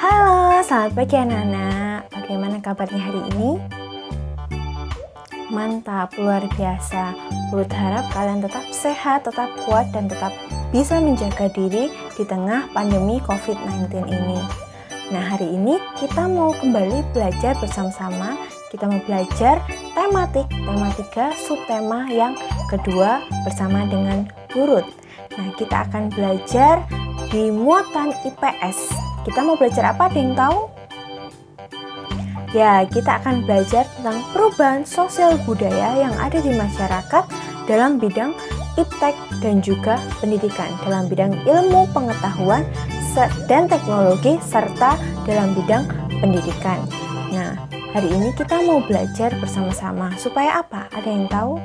Halo, selamat pagi anak-anak. Bagaimana kabarnya hari ini? Mantap, luar biasa. Bud harap kalian tetap sehat, tetap kuat, dan tetap bisa menjaga diri di tengah pandemi COVID-19 ini. Nah, hari ini kita mau kembali belajar bersama-sama. Kita mau belajar tematika subtema yang kedua bersama dengan urut. Nah, kita akan belajar di muatan IPS. Kita mau belajar apa? Ada yang tahu? Ya, kita akan belajar tentang perubahan sosial budaya yang ada di masyarakat dalam bidang iptek dan juga pendidikan, dalam bidang ilmu pengetahuan dan teknologi serta dalam bidang pendidikan. Nah, hari ini kita mau belajar bersama-sama supaya apa? Ada yang tahu?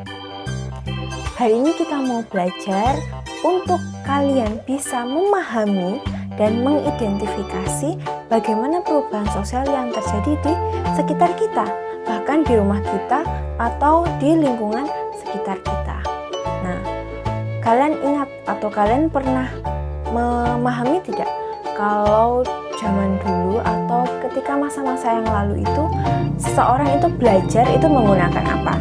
Hari ini kita mau belajar untuk kalian bisa memahami dan mengidentifikasi bagaimana perubahan sosial yang terjadi di sekitar kita, bahkan di rumah kita atau di lingkungan sekitar kita. Nah, kalian ingat atau kalian pernah memahami tidak kalau zaman dulu atau ketika masa-masa yang lalu itu seseorang itu belajar itu menggunakan apa?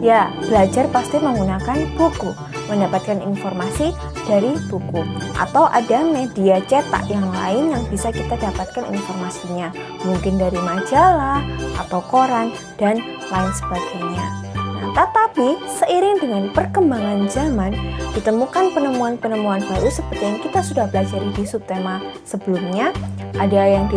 Ya, belajar pasti menggunakan buku, mendapatkan informasi dari buku, atau ada media cetak yang lain yang bisa kita dapatkan informasinya, mungkin dari majalah atau koran dan lain sebagainya. Nah, tetapi seiring dengan perkembangan zaman, ditemukan penemuan-penemuan baru seperti yang kita sudah belajar di subtema sebelumnya. Ada yang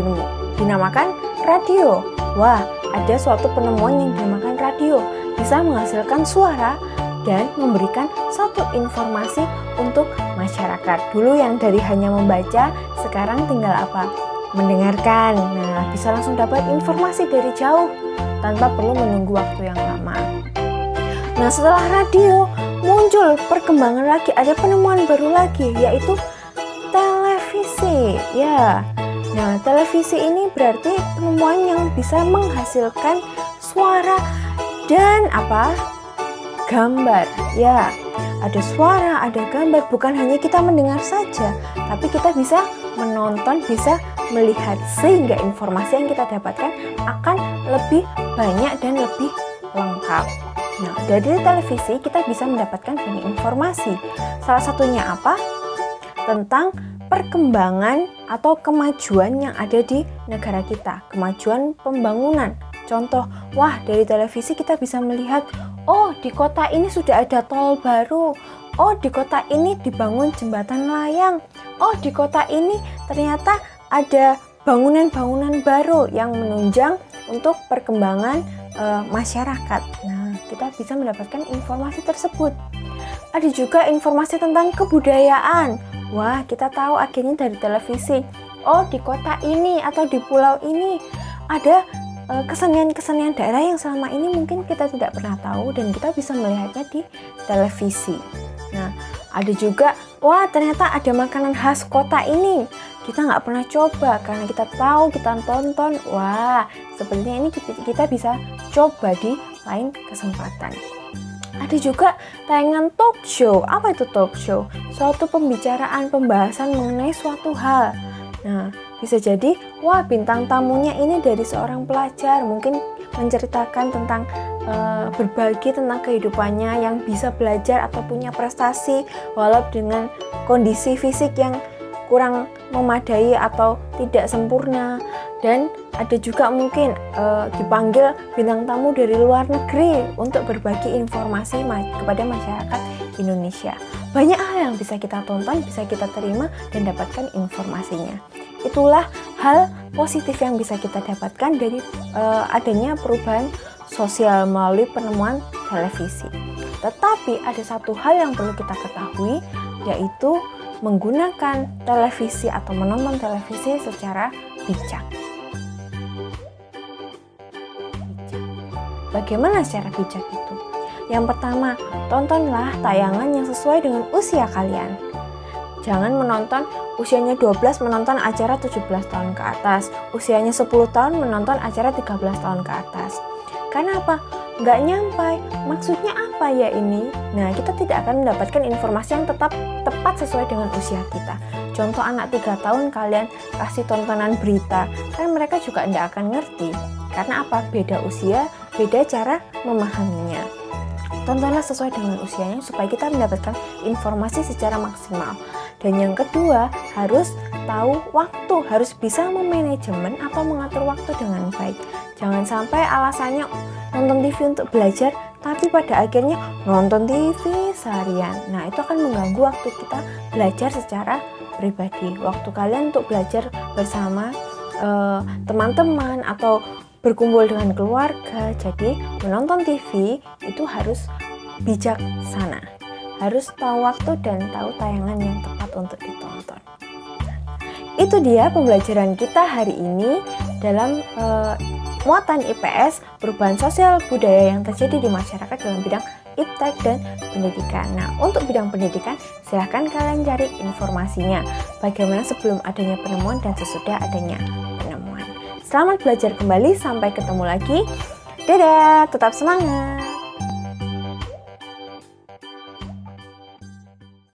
dinamakan radio. Wah, ada suatu penemuan yang dinamakan radio, bisa menghasilkan suara dan memberikan satu informasi untuk masyarakat. Dulu yang dari hanya membaca, sekarang tinggal apa? Mendengarkan. Nah, bisa langsung dapat informasi dari jauh tanpa perlu menunggu waktu yang lama. Nah, setelah radio muncul perkembangan lagi, ada penemuan baru lagi, yaitu televisi. Ya. Nah, televisi ini berarti penemuan yang bisa menghasilkan suara dan apa? Gambar. Ya, ada suara, ada gambar. Bukan hanya kita mendengar saja, tapi kita bisa menonton, bisa melihat, sehingga informasi yang kita dapatkan akan lebih banyak dan lebih lengkap. Nah, dari televisi kita bisa mendapatkan banyak informasi. Salah satunya apa? Tentang perkembangan atau kemajuan yang ada di negara kita, kemajuan pembangunan. Contoh, wah, dari televisi kita bisa melihat, oh, di kota ini sudah ada tol baru. Oh, di kota ini dibangun jembatan layang. Oh, di kota ini ternyata ada bangunan-bangunan baru yang menunjang untuk perkembangan masyarakat. Nah, kita bisa mendapatkan informasi tersebut. Ada juga informasi tentang kebudayaan. Wah, kita tahu akhirnya dari televisi. Oh, di kota ini atau di pulau ini ada kesenian-kesenian daerah yang selama ini mungkin kita tidak pernah tahu dan kita bisa melihatnya di televisi. Nah, ada juga, wah, ternyata ada makanan khas kota ini. Kita nggak pernah coba karena kita tahu, kita tonton. Wah, sepertinya ini kita bisa coba di lain kesempatan. Ada juga tayangan talk show. Apa itu talk show? Suatu pembicaraan, pembahasan mengenai suatu hal. Nah, bisa jadi, wah, bintang tamunya ini dari seorang pelajar, mungkin menceritakan tentang berbagi tentang kehidupannya yang bisa belajar atau punya prestasi walau dengan kondisi fisik yang kurang memadai atau tidak sempurna. Dan ada juga mungkin dipanggil bintang tamu dari luar negeri untuk berbagi informasi kepada masyarakat Indonesia. Banyak hal yang bisa kita tonton, bisa kita terima dan dapatkan informasinya. Itulah hal positif yang bisa kita dapatkan dari adanya perubahan sosial melalui penemuan televisi. Tetapi ada satu hal yang perlu kita ketahui, yaitu menggunakan televisi atau menonton televisi secara bijak. Bagaimana secara bijak itu? Yang pertama, tontonlah tayangan yang sesuai dengan usia kalian. Jangan menonton usianya 12 menonton acara 17 tahun ke atas, usianya 10 tahun menonton acara 13 tahun ke atas. Karena apa? nggak nyampai. Maksudnya apa ya ini? Nah, kita tidak akan mendapatkan informasi yang tepat sesuai dengan usia kita. Contoh anak 3 tahun kalian kasih tontonan berita, kan mereka juga tidak akan ngerti. Karena apa? Beda usia, beda cara memahaminya. Tontonlah sesuai dengan usianya supaya kita mendapatkan informasi secara maksimal. Dan yang kedua, harus tahu waktu, harus bisa memanajemen atau mengatur waktu dengan baik. Jangan sampai alasannya nonton TV untuk belajar, tapi pada akhirnya nonton TV seharian. Nah, itu akan mengganggu waktu kita belajar secara pribadi. Waktu kalian untuk belajar bersama teman-teman atau berkumpul dengan keluarga. Jadi, menonton TV itu harus bijaksana. Harus tahu waktu dan tahu tayangan yang tepat untuk ditonton. Itu dia pembelajaran kita hari ini dalam muatan IPS, perubahan sosial budaya yang terjadi di masyarakat dalam bidang iptek dan pendidikan. Nah, untuk bidang pendidikan, silahkan kalian cari informasinya. Bagaimana sebelum adanya penemuan dan sesudah adanya penemuan. Selamat belajar kembali, sampai ketemu lagi. Dadah, tetap semangat!